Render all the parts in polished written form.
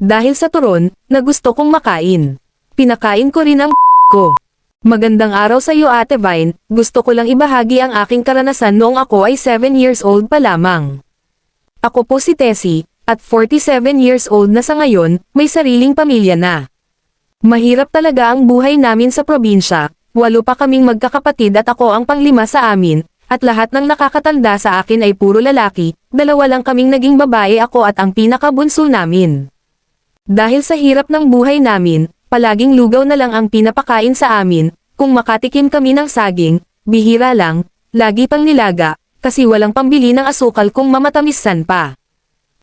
Dahil sa turon, na gusto kong makain. Pinakain ko rin ang ko. Magandang araw sa iyo Ate Vine, gusto ko lang ibahagi ang aking karanasan noong ako ay 7 years old pa lamang. Ako po si Tessie, at 47 years old na sa ngayon, may sariling pamilya na. Mahirap talaga ang buhay namin sa probinsya, 8 pa kaming magkakapatid at ako ang panglima sa amin, at lahat ng nakakatanda sa akin ay puro lalaki, 2 lang kaming naging babae ako at ang pinakabunso namin. Dahil sa hirap ng buhay namin, palaging lugaw na lang ang pinapakain sa amin, kung makatikim kami ng saging, bihira lang, lagi pang nilaga, kasi walang pambili ng asukal kung mamatamisan pa.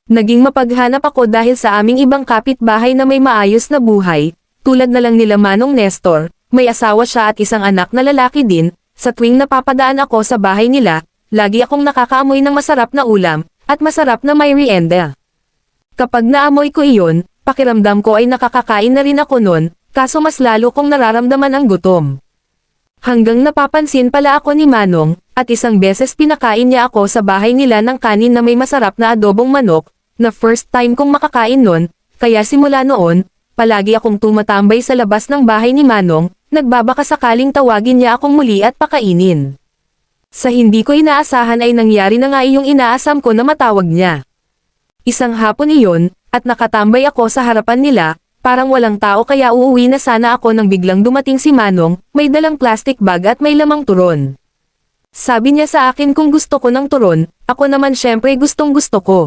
Naging mapaghanap ako dahil sa aming ibang kapitbahay na may maayos na buhay, tulad na lang nila Manong Nestor, may asawa siya at isang anak na lalaki din, sa tuwing napapadaan ako sa bahay nila, lagi akong nakakaamoy ng masarap na ulam, at masarap na may merienda. Kapag naamoy ko iyon, pakiramdam ko ay nakakakain na rin ako nun, kaso mas lalo kong nararamdaman ang gutom. Hanggang napapansin pala ako ni Manong, at isang beses pinakain niya ako sa bahay nila ng kanin na may masarap na adobong manok, na first time kong makakain nun, kaya simula noon, palagi akong tumatambay sa labas ng bahay ni Manong, nagbabaka sakaling tawagin niya akong muli at pakainin. Sa hindi ko inaasahan ay nangyari na nga iyong inaasam ko na matawag niya. Isang hapon iyon, at nakatambay ako sa harapan nila, parang walang tao kaya uuwi na sana ako nang biglang dumating si Manong, may dalang plastic bag at may lamang turon. Sabi niya sa akin kung gusto ko ng turon, ako naman syempre gustong gusto ko.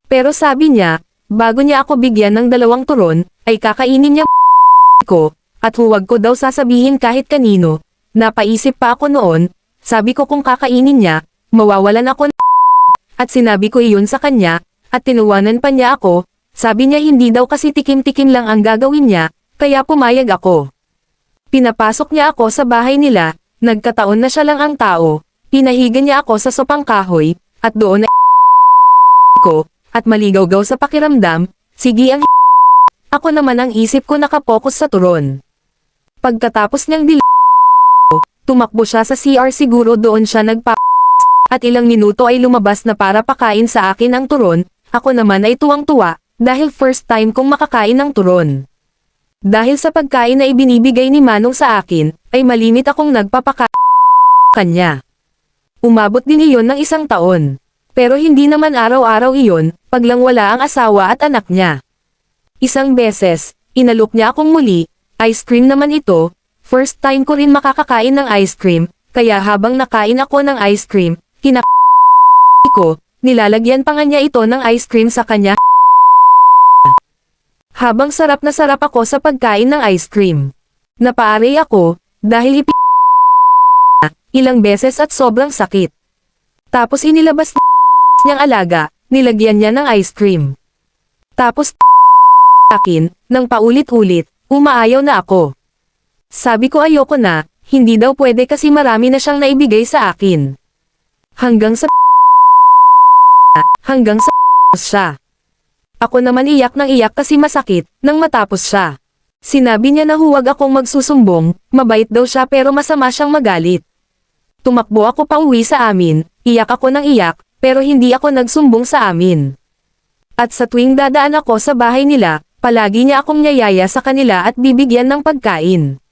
Pero sabi niya, bago niya ako bigyan ng 2 turon, ay kakainin niya ko, at huwag ko daw sasabihin kahit kanino. Napaisip pa ako noon, sabi ko kung kakainin niya, mawawalan ako at sinabi ko iyon sa kanya, at tinuwanan pa niya ako, sabi niya hindi daw kasi tikim-tikim lang ang gagawin niya, kaya pumayag ako. Pinapasok niya ako sa bahay nila, nagkataon na siya lang ang tao, pinahiga niya ako sa sopang kahoy, at doon na ko, at maligaw-gaw sa pakiramdam, sige ang ako naman ang isip ko nakapokus sa turon. Pagkatapos niyang tumakbo siya sa CR siguro doon siya at ilang minuto ay lumabas na para pakain sa akin ang turon, ako naman ay tuwang-tuwa, dahil first time kong makakain ng turon. Dahil sa pagkain na ibinibigay ni Manong sa akin, ay malimit akong kanya. Umabot din iyon ng 1 taon. Pero hindi naman araw-araw iyon, pag lang wala ang asawa at anak niya. Isang beses, inalok niya akong muli, ice cream naman ito, first time ko rin makakakain ng ice cream, kaya habang nakain ako ng ice cream, ko, nilalagyan pa nga niya ito ng ice cream sa kanya. Habang sarap na sarap ako sa pagkain ng ice cream. Napaaray ako, dahil ilang beses at sobrang sakit. Tapos inilabas niyang alaga, nilagyan niya ng ice cream. Tapos akin, nang paulit-ulit, umaayaw na ako. Sabi ko ayoko na, hindi daw pwede kasi marami na siyang naibigay sa akin. Hanggang sa siya. Ako naman iyak ng iyak kasi masakit, nang matapos siya. Sinabi niya na huwag akong magsusumbong, mabait daw siya pero masama siyang magalit. Tumakbo ako pa uwi sa amin, iyak ako ng iyak, pero hindi ako nagsumbong sa amin. At sa tuwing dadaan ako sa bahay nila, palagi niya akong niyayaya sa kanila at bibigyan ng pagkain.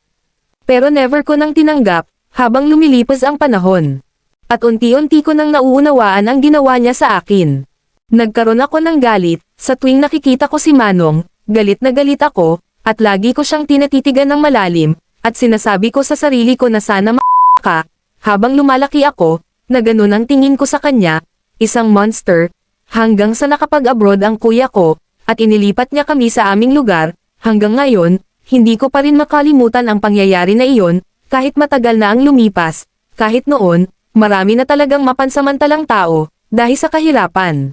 Pero never ko nang tinanggap, habang lumilipas ang panahon. At unti-unti ko nang nauunawaan ang ginawa niya sa akin. Nagkaroon ako ng galit, sa tuwing nakikita ko si Manong, galit na galit ako, at lagi ko siyang tinatitigan ng malalim, at sinasabi ko sa sarili ko na sana ka, habang lumalaki ako, na ganun ang tingin ko sa kanya, isang monster, hanggang sa nakapag-abroad ang kuya ko, at inilipat niya kami sa aming lugar, hanggang ngayon, hindi ko pa rin makalimutan ang pangyayari na iyon, kahit matagal na ang lumipas, kahit noon, marami na talagang mapansamantalang tao, dahil sa kahirapan.